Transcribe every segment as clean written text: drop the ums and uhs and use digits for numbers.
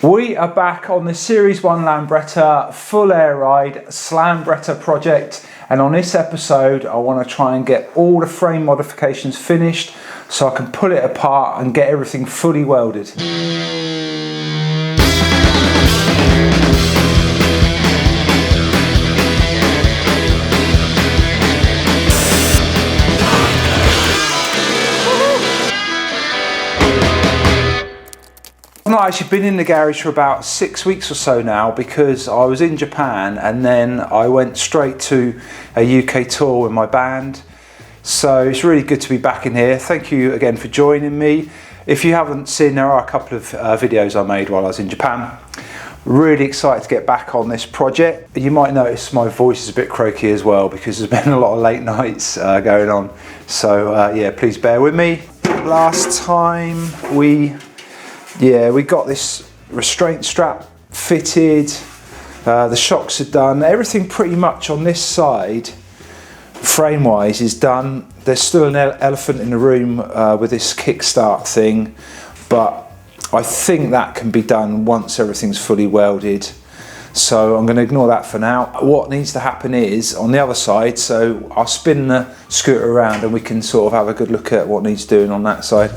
We are back on the Series 1 Lambretta full air ride SLAMBRETTA project, and on this episode I want to try and get all the frame modifications finished so I can pull it apart and get everything fully welded. I've not actually been in the garage for about 6 weeks or so now because I was in Japan and then I went straight to a UK tour with my band. So it's really good to be back in here. Thank you again for joining me. If you haven't seen, there are a couple of videos I made while I was in Japan. Really excited to get back on this project. You might notice my voice is a bit croaky as well because there's been a lot of late nights going on. So yeah, please bear with me. Last time we got this restraint strap fitted, the shocks are done, everything pretty much on this side, frame wise, is done. There's still an elephant in the room with this kickstart thing, but I think that can be done once everything's fully welded. So I'm going to ignore that for now. What needs to happen is on the other side, so I'll spin the scooter around and we can sort of have a good look at what needs doing on that side.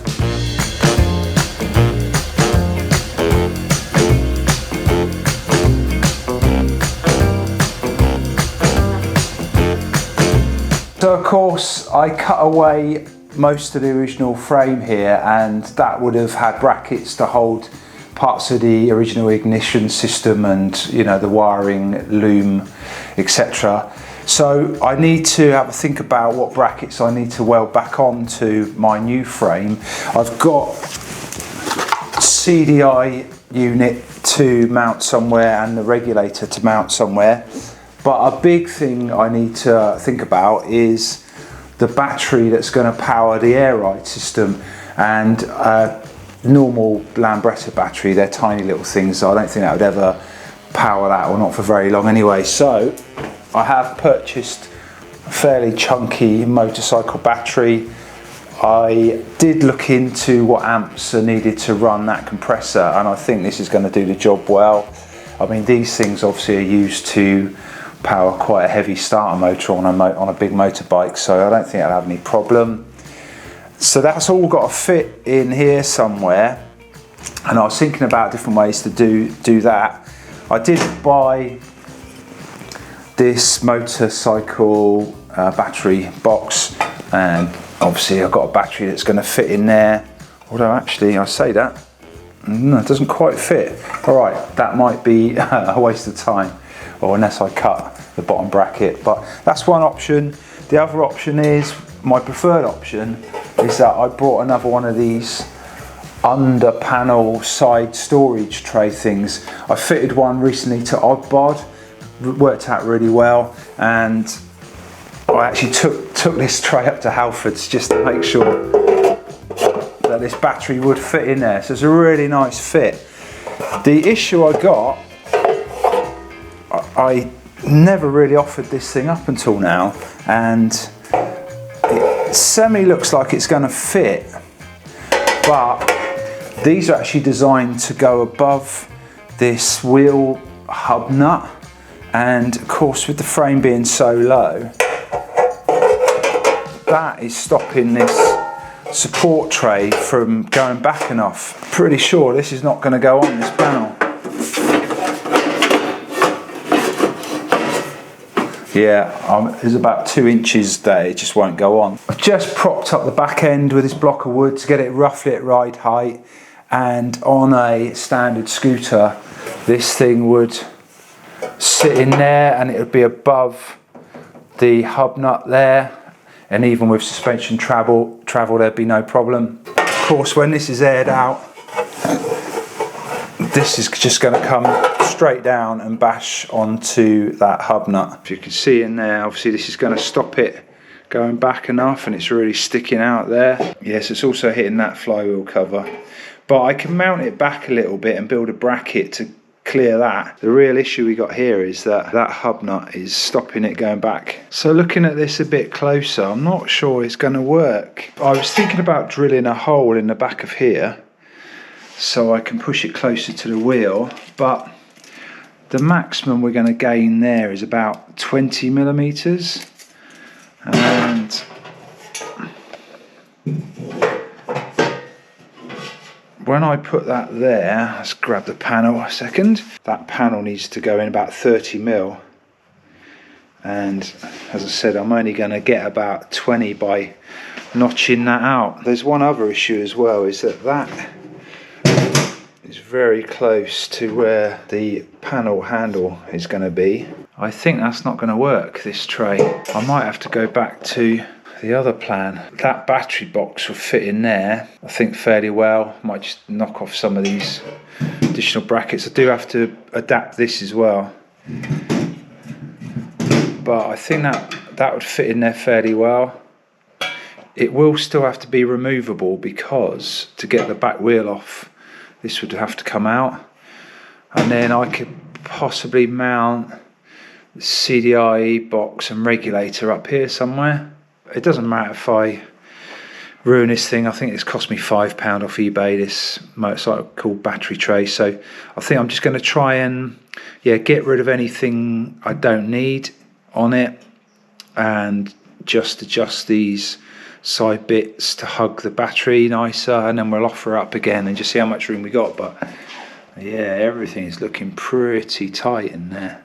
So of course I cut away most of the original frame here, and that would have had brackets to hold parts of the original ignition system and, you know, the wiring, loom, etc. So I need to have a think about what brackets I need to weld back onto my new frame. I've got CDI unit to mount somewhere and the regulator to mount somewhere. But a big thing I need to think about is the battery that's going to power the air ride system, and normal Lambretta battery, they're tiny little things, so I don't think that would ever power that, or not for very long anyway. So I have purchased a fairly chunky motorcycle battery. I did look into what amps are needed to run that compressor, and I think this is going to do the job well. I mean, these things obviously are used to power quite a heavy starter motor on a big motorbike, so I don't think I'll have any problem. So that's all got to fit in here somewhere, and I was thinking about different ways to do that. I did buy this motorcycle battery box, and obviously I've got a battery that's going to fit in there, although actually I say that, no, it doesn't quite fit. Alright, that might be a waste of time, or unless I cut the bottom bracket, but that's one option. The other option is, my preferred option, is that I brought another one of these under panel side storage tray things. I fitted one recently to Oddbod, worked out really well, and I actually took this tray up to Halfords just to make sure that this battery would fit in there, so it's a really nice fit. The issue I got, I never really offered this thing up until now, and it semi looks like it's going to fit, but these are actually designed to go above this wheel hub nut, and of course with the frame being so low, that is stopping this support tray from going back enough. Pretty sure this is not going to go on this panel. Yeah, there's about 2 inches there, it just won't go on. I've just propped up the back end with this block of wood to get it roughly at ride height, and on a standard scooter this thing would sit in there and it would be above the hub nut there, and even with suspension travel there'd be no problem. Of course, when this is aired out, this is just going to come straight down and bash onto that hub nut. If you can see in there, obviously this is going to stop it going back enough, and it's really sticking out there. Yes, it's also hitting that flywheel cover, but I can mount it back a little bit and build a bracket to clear that. The real issue we got here is that that hub nut is stopping it going back. So looking at this a bit closer, I'm not sure it's going to work. I was thinking about drilling a hole in the back of here so I can push it closer to the wheel, but the maximum we're going to gain there is about 20 millimeters, and when I put that there, let's grab the panel a second. That panel needs to go in about 30 mil, and as I said, I'm only going to get about 20 by notching that out. There's one other issue as well, is that is very close to where the panel handle is going to be. I think that's not going to work, this tray. I might have to go back to the other plan. That battery box will fit in there, I think, fairly well. Might just knock off some of these additional brackets. I do have to adapt this as well, but I think that would fit in there fairly well. It will still have to be removable, because to get the back wheel off, this would have to come out, and then I could possibly mount the CDI box and regulator up here somewhere. It doesn't matter if I ruin this thing. I think it's cost me £5 off eBay, this motorcycle battery tray. So I think I'm just going to try and get rid of anything I don't need on it, and just adjust these side bits to hug the battery nicer, and then we'll offer up again and just see how much room we got. But yeah, everything is looking pretty tight in there.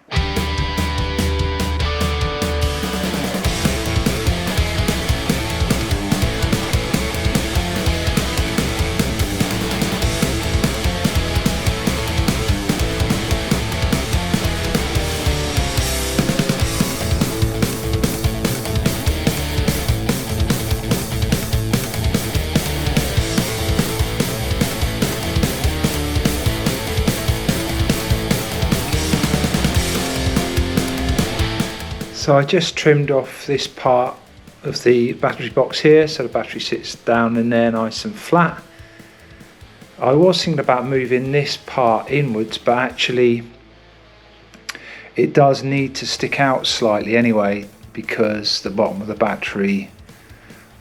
So I just trimmed off this part of the battery box here, so the battery sits down in there nice and flat. I was thinking about moving this part inwards, but actually it does need to stick out slightly anyway, because the bottom of the battery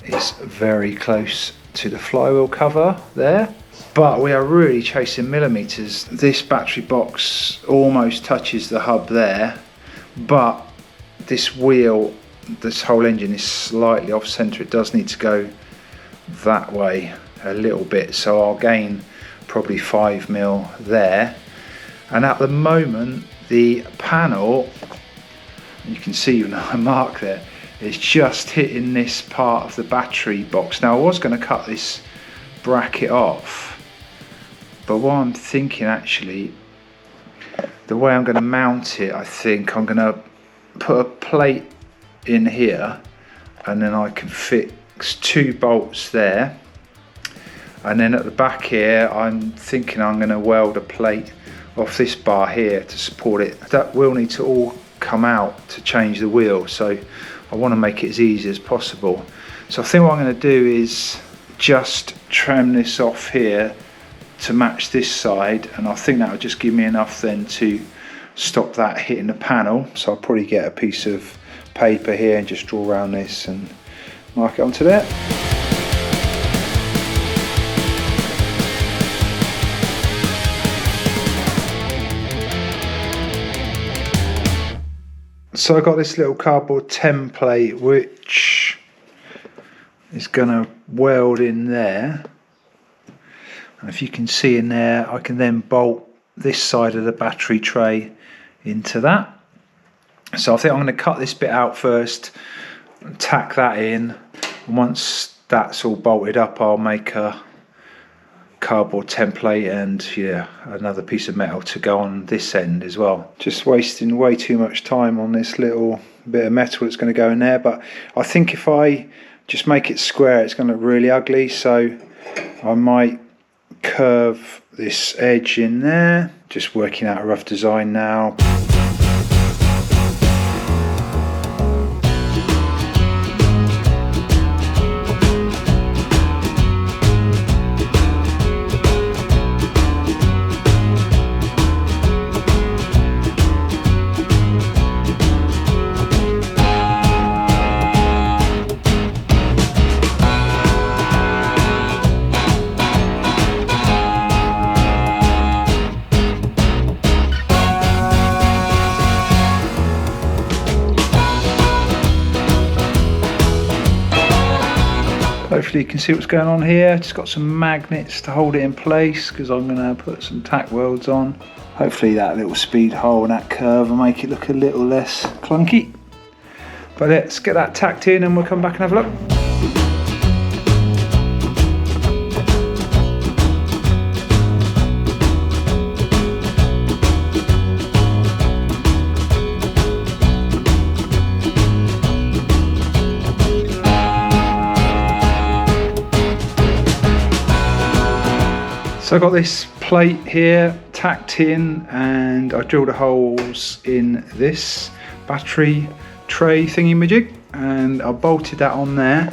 is very close to the flywheel cover there. But we are really chasing millimeters. This battery box almost touches the hub there, but this wheel, this whole engine is slightly off center. It does need to go that way a little bit, so I'll gain probably 5 mil there. And at the moment, the panel, you can see a mark there, is just hitting this part of the battery box. Now I was going to cut this bracket off, but what I'm thinking, actually, the way I'm going to mount it, I think I'm going to put a plate in here, and then I can fix 2 bolts there, and then at the back here I'm thinking I'm going to weld a plate off this bar here to support it. That will need to all come out to change the wheel, so I want to make it as easy as possible. So I think what I'm going to do is just trim this off here to match this side, and I think that will just give me enough then to stop that hitting the panel. So I'll probably get a piece of paper here and just draw around this and mark it onto there. So I got this little cardboard template which is going to weld in there, and if you can see in there, I can then bolt this side of the battery tray into that. So I think I'm going to cut this bit out first and tack that in, and once that's all bolted up I'll make a cardboard template and another piece of metal to go on this end as well. Just wasting way too much time on this little bit of metal that's going to go in there, but I think if I just make it square it's going to look really ugly, so I might curve this edge in there. Just working out a rough design now. hopefully you can see what's going on here. Just got some magnets to hold it in place because I'm going to put some tack welds on. Hopefully that little speed hole and that curve will make it look a little less clunky. But let's get that tacked in and we'll come back and have a look. So I got this plate here tacked in and I drilled the holes in this battery tray thingy-majig and I bolted that on there.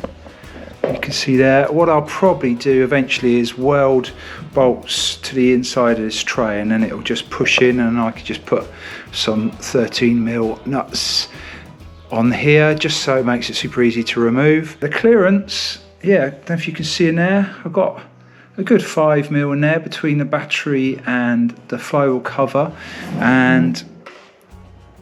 You can see there. What I'll probably do eventually is weld bolts to the inside of this tray and then it'll just push in and I could just put some 13mm nuts on here just so it makes it super easy to remove. The clearance, yeah, I don't know if you can see in there, I've got a good 5mm in there between the battery and the flywheel cover, and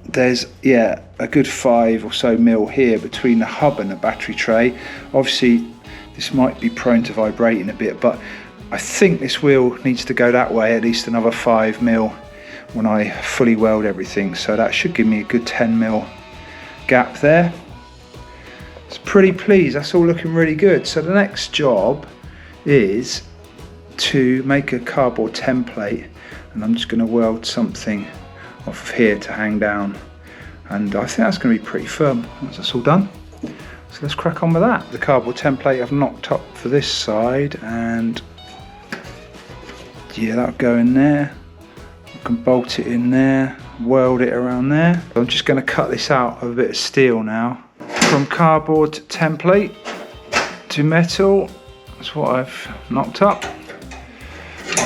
there's, yeah, a good 5 or so mil here between the hub and the battery tray. Obviously this might be prone to vibrating a bit, but I think this wheel needs to go that way at least another 5mm when I fully weld everything, so that should give me a good 10mm gap there. It's pretty pleased, that's all looking really good. So the next job is to make a cardboard template, and I'm just going to weld something off of here to hang down, and I think that's going to be pretty firm once that's all done. So let's crack on with that. The cardboard template I've knocked up for this side, and yeah, that'll go in there. I can bolt it in there, weld it around there. I'm just going to cut this out of a bit of steel now. From cardboard template to metal, that's what I've knocked up.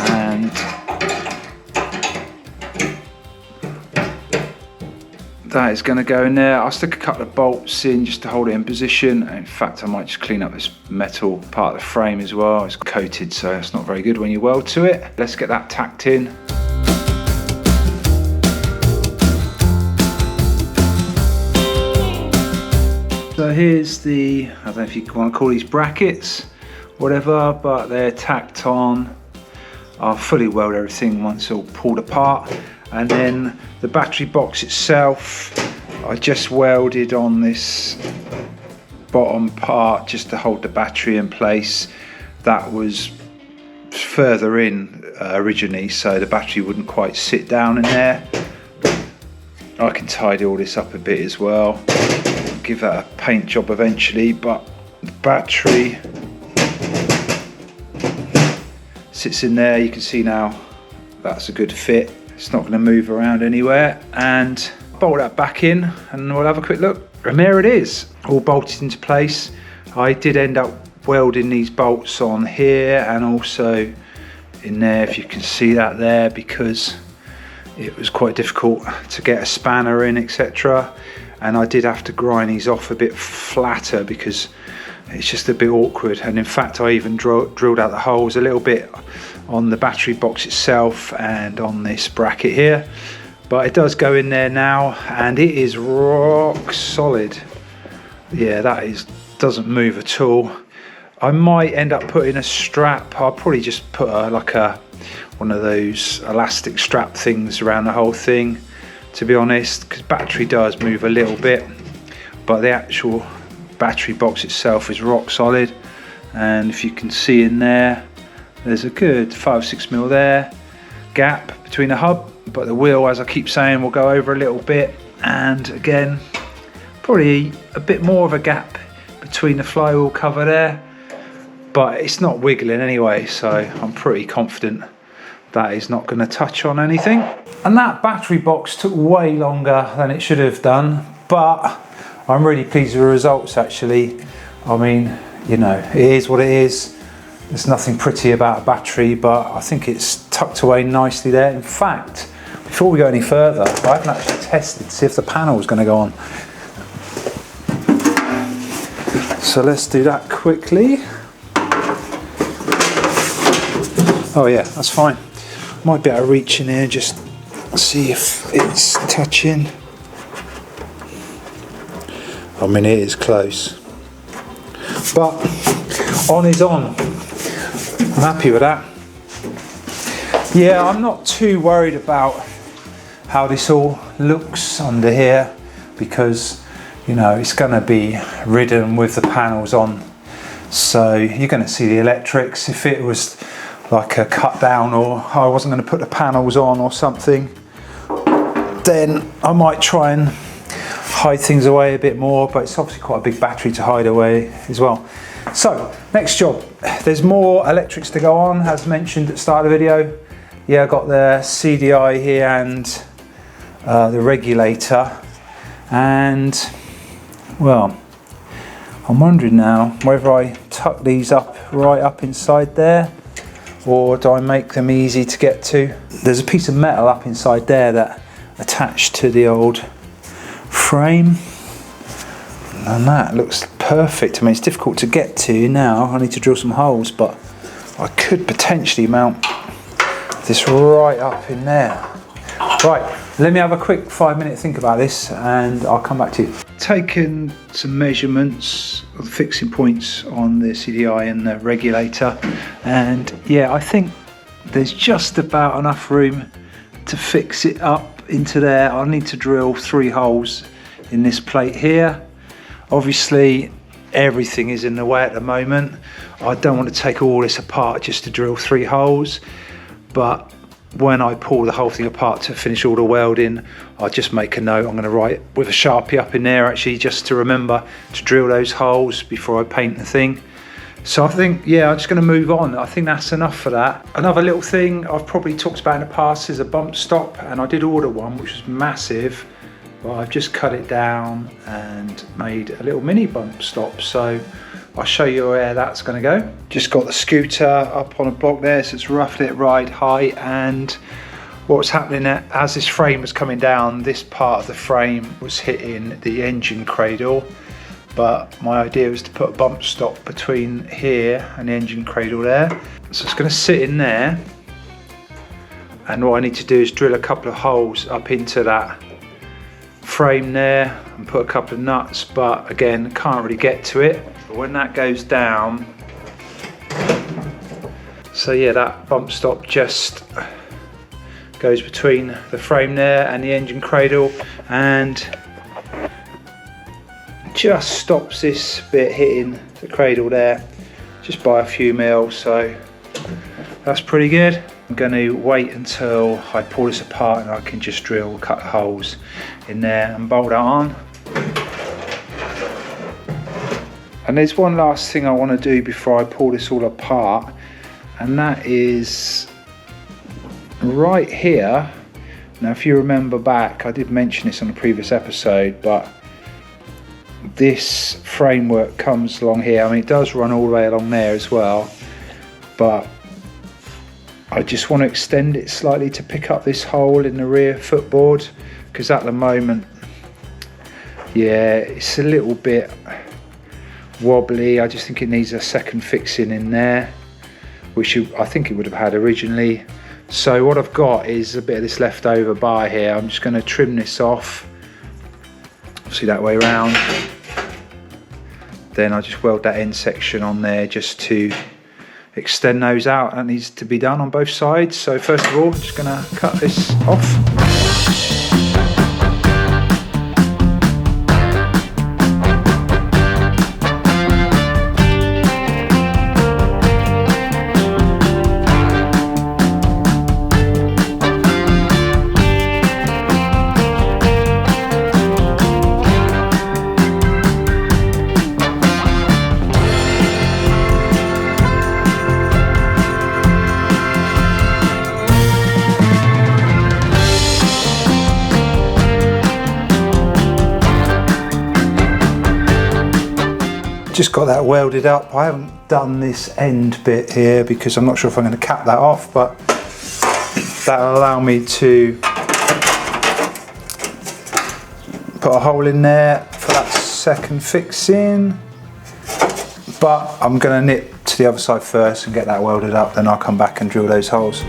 And that is going to go in there. I'll stick a couple of bolts in just to hold it in position. In fact, I might just clean up this metal part of the frame as well. It's coated, so it's not very good when you weld to it. Let's get that tacked in. So here's the, I don't know if you want to call these brackets, whatever, but they're tacked on. I'll fully weld everything once all pulled apart, and then the battery box itself I just welded on this bottom part just to hold the battery in place. That was further in originally, so the battery wouldn't quite sit down in there. I can tidy all this up a bit as well, give that a paint job eventually, but the battery sits in there. You can see now that's a good fit. It's not going to move around anywhere, and bolt that back in and we'll have a quick look. And there it is, all bolted into place. I did end up welding these bolts on here and also in there, if you can see that there, because it was quite difficult to get a spanner in, etc. And I did have to grind these off a bit flatter because it's just a bit awkward. And in fact, I even drilled out the holes a little bit on the battery box itself and on this bracket here. But it does go in there now, and it is rock solid. Yeah, that doesn't move at all. I might end up putting a strap. I'll probably just put one of those elastic strap things around the whole thing, to be honest, because battery does move a little bit, but the actual battery box itself is rock solid. And if you can see in there, there's a good 5-6mm there gap between the hub, but the wheel, as I keep saying, will go over a little bit, and again probably a bit more of a gap between the flywheel cover there, but it's not wiggling anyway, so I'm pretty confident that is not going to touch on anything. And that battery box took way longer than it should have done, but I'm really pleased with the results actually. I mean, you know, it is what it is. There's nothing pretty about a battery, but I think it's tucked away nicely there. In fact, before we go any further, I haven't actually tested to see if the panel is going to go on. So let's do that quickly. Oh yeah, that's fine. Might be able to reach in here and just see if it's touching. I mean, it is close. But on is on. I'm happy with that. Yeah, I'm not too worried about how this all looks under here, because you know it's going to be ridden with the panels on, so you're going to see the electrics. If it was like a cut down, or I wasn't going to put the panels on or something, then I might try and hide things away a bit more, but it's obviously quite a big battery to hide away as well. So next job, there's more electrics to go on, as mentioned at the start of the video. Yeah, I got the CDI here and the regulator, and well, I'm wondering now whether I tuck these up right up inside there, or do I make them easy to get to. There's a piece of metal up inside there that attached to the old frame, and that looks perfect. I mean, it's difficult to get to now. I need to drill some holes, but I could potentially mount this right up in there. Right, let me have a quick 5-minute think about this and I'll come back to you. Taken some measurements of the fixing points on the CDI and the regulator, and yeah, I think there's just about enough room to fix it up into there. I need to drill 3 holes in this plate here. Obviously everything is in the way at the moment. I don't want to take all this apart just to drill 3 holes, but when I pull the whole thing apart to finish all the welding, I'll just make a note. I'm going to write with a Sharpie up in there actually, just to remember to drill those holes before I paint the thing. So I think, yeah, I'm just going to move on. I think that's enough for that. Another little thing I've probably talked about in the past is a bump stop, and I did order one which was massive, but I've just cut it down and made a little mini bump stop. So I'll show you where that's going to go. Just got the scooter up on a block there, so it's roughly at ride height, and what's happening as this frame was coming down, this part of the frame was hitting the engine cradle, but my idea was to put a bump stop between here and the engine cradle there. So it's going to sit in there, and what I need to do is drill a couple of holes up into that frame there and put a couple of nuts, but again, can't really get to it. But when that goes down, so yeah, that bump stop just goes between the frame there and the engine cradle and just stops this bit hitting the cradle there just by a few mils, so that's pretty good. I'm going to wait until I pull this apart and I can just drill, cut holes in there and bolt that on. And there's one last thing I want to do before I pull this all apart, and that is right here. Now if you remember back, I did mention this on a previous episode, but this framework comes along here. I mean, it does run all the way along there as well, but I just want to extend it slightly to pick up this hole in the rear footboard, because at the moment, yeah, it's a little bit wobbly. I just think it needs a second fixing in there, which I think it would have had originally. So what I've got is a bit of this leftover bar here. I'm just going to trim this off, see that way around. Then I'll just weld that end section on there just to extend those out. That needs to be done on both sides. So first of all, I'm just going to cut this off. Just got that welded up. I haven't done this end bit here because I'm not sure if I'm going to cap that off, but that'll allow me to put a hole in there for that second fixing. But I'm going to nip to the other side first and get that welded up, then I'll come back and drill those holes.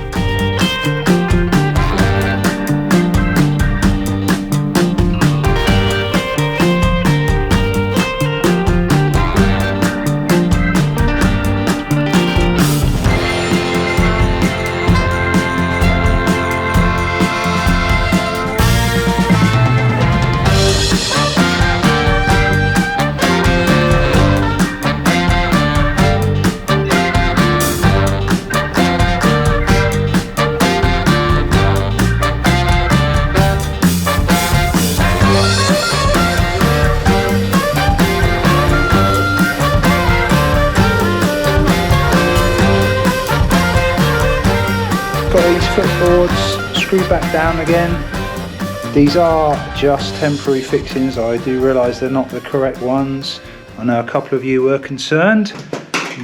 screw back down again. These are just temporary fixings. I do realise they're not the correct ones. I know a couple of you were concerned,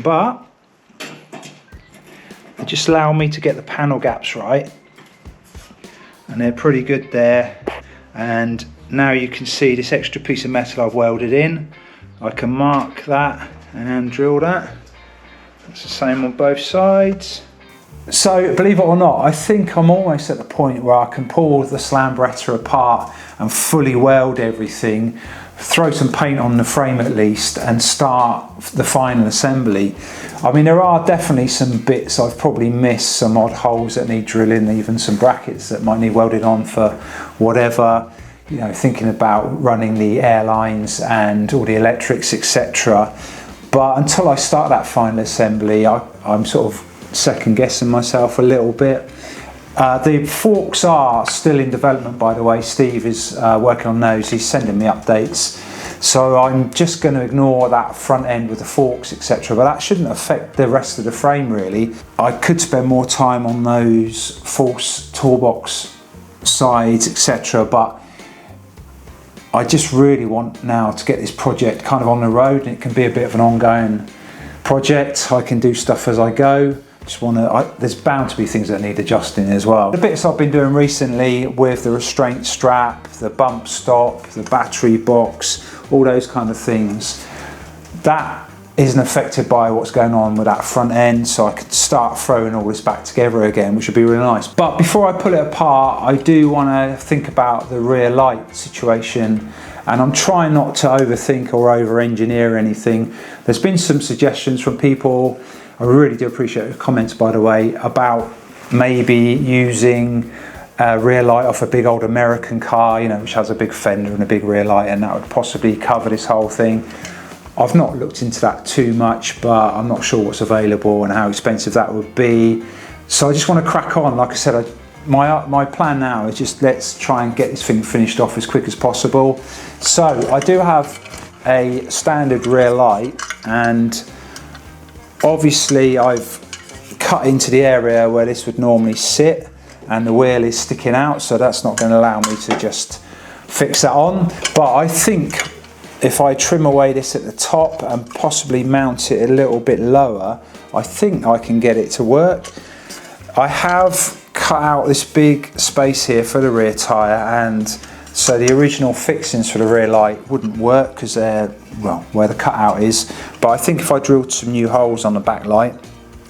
but they just allow me to get the panel gaps right, and they're pretty good there. And now you can see this extra piece of metal I've welded in. I can mark that and then drill that. It's the same on both sides. So believe it or not, I think I'm almost at the point where I can pull the SLAMBRETTA apart and fully weld everything, throw some paint on the frame at least, and start the final assembly. I mean, there are definitely some bits I've probably missed, some odd holes that need drilling, even some brackets that might need welded on for whatever, you know, thinking about running the air lines and all the electrics, etc. But until I start that final assembly, I'm sort of second guessing myself a little bit. The forks are still in development, by the way. Steve is working on those. He's sending me updates, so I'm just going to ignore that front end with the forks, etc. But that shouldn't affect the rest of the frame really. I could spend more time on those false toolbox sides, etc. but I just really want now to get this project kind of on the road, and it can be a bit of an ongoing project. I can do stuff as I go. There's bound to be things that need adjusting as well. The bits I've been doing recently with the restraint strap, the bump stop, the battery box, all those kind of things, that isn't affected by what's going on with that front end, so I could start throwing all this back together again, which would be really nice. But before I pull it apart, I do want to think about the rear light situation, and I'm trying not to overthink or over engineer anything. There's been some suggestions from people. I really do appreciate the comments, by the way, about maybe using a rear light off a big old American car, you know, which has a big fender and a big rear light, and that would possibly cover this whole thing. I've not looked into that too much, but I'm not sure what's available and how expensive that would be. So I just want to crack on. Like I said, my plan now is just let's try and get this thing finished off as quick as possible. So I do have a standard rear light, and obviously I've cut into the area where this would normally sit, and the wheel is sticking out, so that's not going to allow me to just fix that on. But I think if I trim away this at the top and possibly mount it a little bit lower, I think I can get it to work. I have cut out this big space here for the rear tyre, and so the original fixings for the rear light wouldn't work because they're, well, where the cutout is. But I think if I drilled some new holes on the back light,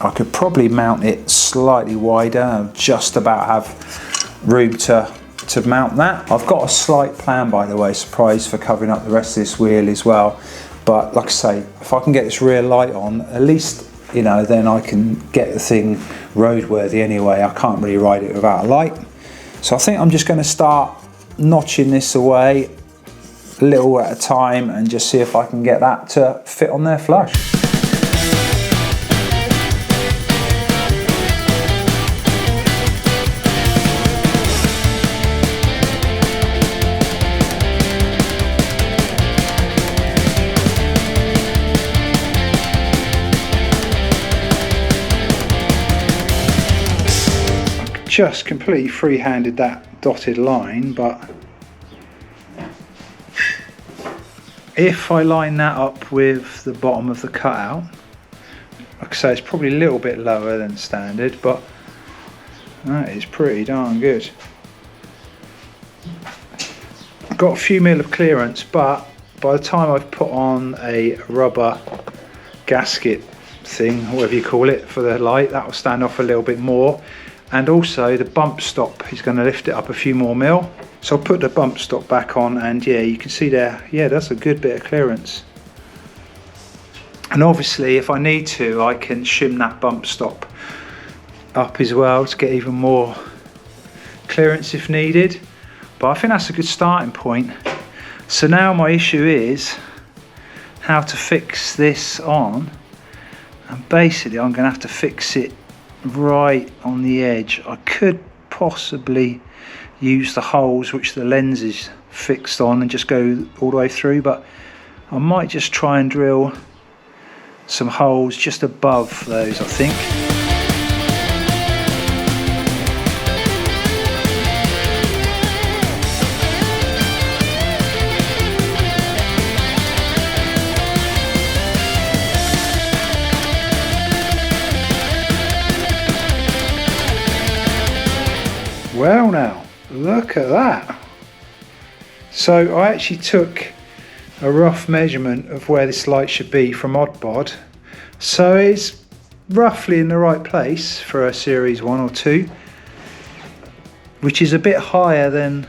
I could probably mount it slightly wider and just about have room to mount that. I've got a slight plan, by the way, surprise, for covering up the rest of this wheel as well. But like I say, if I can get this rear light on, at least, you know, then I can get the thing roadworthy anyway. I can't really ride it without a light. So I think I'm just going to start notching this away a little at a time and just see if I can get that to fit on there flush. Just completely free-handed that dotted line, but if I line that up with the bottom of the cutout, like I say, it's probably a little bit lower than standard, but that is pretty darn good. I've got a few mil of clearance, but by the time I've put on a rubber gasket thing, whatever you call it, for the light, that will stand off a little bit more. And also the bump stop is going to lift it up a few more mil. So I'll put the bump stop back on, and yeah, you can see there, yeah, that's a good bit of clearance. And obviously if I need to, I can shim that bump stop up as well to get even more clearance if needed. But I think that's a good starting point. So now my issue is how to fix this on, and basically I'm going to have to fix it right on the edge. I could possibly use the holes which the lens is fixed on and just go all the way through, but I might just try and drill some holes just above those, I think. Look at that. So I actually took a rough measurement of where this light should be from Oddbod. So it's roughly in the right place for a series 1 or 2, which is a bit higher than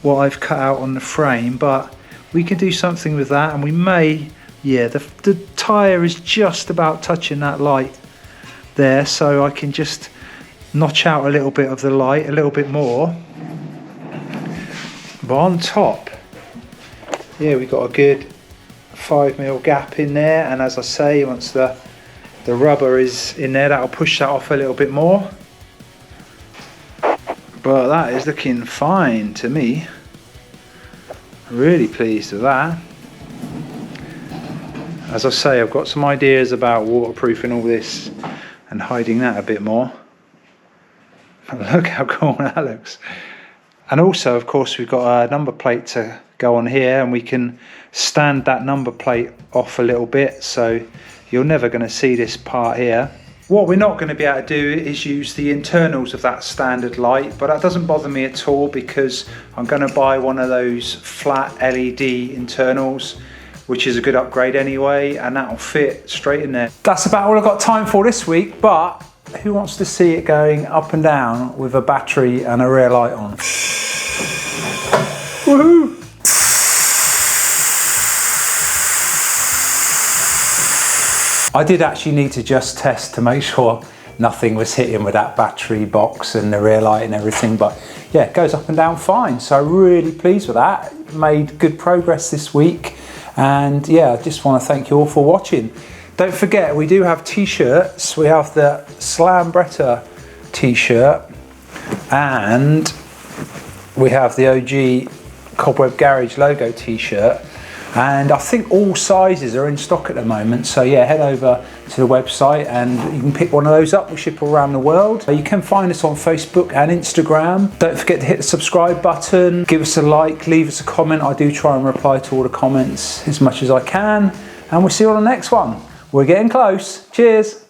what I've cut out on the frame, but we can do something with that, and we may, yeah, the tyre is just about touching that light there, so I can just notch out a little bit of the light, a little bit more. But on top, yeah, we've got a good 5mm gap in there, and as I say, once the rubber is in there, that'll push that off a little bit more. But that is looking fine to me. Really pleased with that. As I say, I've got some ideas about waterproofing all this and hiding that a bit more. Look how cool that looks. And also, of course, we've got a number plate to go on here, and we can stand that number plate off a little bit, so you're never going to see this part here. What we're not going to be able to do is use the internals of that standard light, but that doesn't bother me at all because I'm going to buy one of those flat LED internals, which is a good upgrade anyway, and that'll fit straight in there. That's about all I've got time for this week, but who wants to see it going up and down with a battery and a rear light on? Woohoo! I did actually need to just test to make sure nothing was hitting with that battery box and the rear light and everything, but yeah, it goes up and down fine, so really pleased with that. Made good progress this week, and yeah, I just want to thank you all for watching. Don't forget, we do have t-shirts. We have the SLAMBRETTA t-shirt, and we have the OG Cobweb Garage logo t-shirt, and I think all sizes are in stock at the moment, so yeah, head over to the website and you can pick one of those up. We ship all around the world. You can find us on Facebook and Instagram. Don't forget to hit the subscribe button, give us a like, leave us a comment. I do try and reply to all the comments as much as I can, and we'll see you on the next one. We're getting close. Cheers.